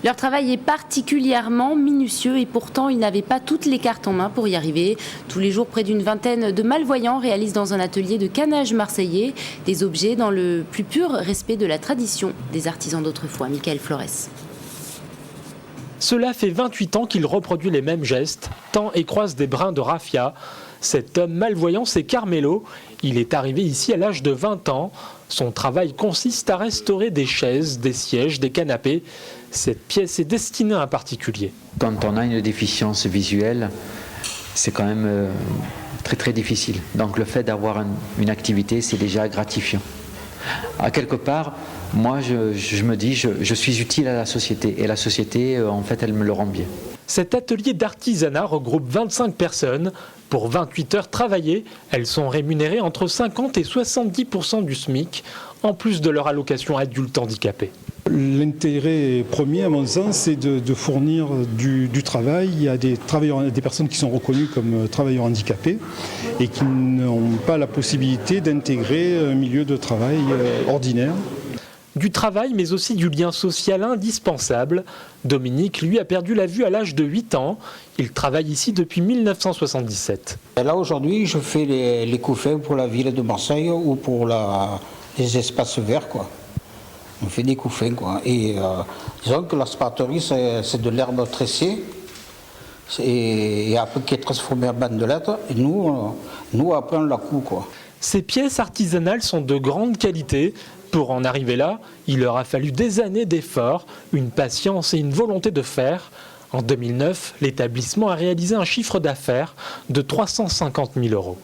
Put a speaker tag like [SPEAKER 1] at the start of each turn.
[SPEAKER 1] Leur travail est particulièrement minutieux et pourtant ils n'avaient pas toutes les cartes en main pour y arriver. Tous les jours, près d'une vingtaine de malvoyants réalisent dans un atelier de canage marseillais des objets dans le plus pur respect de la tradition des artisans d'autrefois. Michael Flores.
[SPEAKER 2] Cela fait 28 ans qu'il reproduit les mêmes gestes, tend et croise des brins de raffia. Cet homme malvoyant, c'est Carmelo. Il est arrivé ici à l'âge de 20 ans. Son travail consiste à restaurer des chaises, des sièges, des canapés. Cette pièce est destinée à un particulier.
[SPEAKER 3] Quand on a une déficience visuelle, c'est quand même très très difficile. Donc le fait d'avoir une activité, c'est déjà gratifiant. À quelque part, moi je me dis, je suis utile à la société. Et la société, en fait, elle me le rend bien.
[SPEAKER 2] Cet atelier d'artisanat regroupe 25 personnes. Pour 28 heures travaillées, elles sont rémunérées entre 50 et 70% du SMIC, en plus de leur allocation adulte handicapé.
[SPEAKER 4] L'intérêt premier, à mon sens, c'est de fournir du travail. Il y a des personnes qui sont reconnues comme travailleurs handicapés et qui n'ont pas la possibilité d'intégrer un milieu de travail ordinaire.
[SPEAKER 2] Du travail, mais aussi du lien social indispensable. Dominique, lui, a perdu la vue à l'âge de 8 ans. Il travaille ici depuis 1977.
[SPEAKER 5] Et là, aujourd'hui, je fais les couffins pour la ville de Marseille ou pour les espaces verts, quoi. On fait des couffins, quoi. Et disons que la sparterie, c'est de l'herbe tressée et après qui est transformée en bandelette. Et nous après, on la coud, quoi.
[SPEAKER 2] Ces pièces artisanales sont de grande qualité. Pour en arriver là, il leur a fallu des années d'efforts, une patience et une volonté de faire. En 2009, l'établissement a réalisé un chiffre d'affaires de 350 000 €.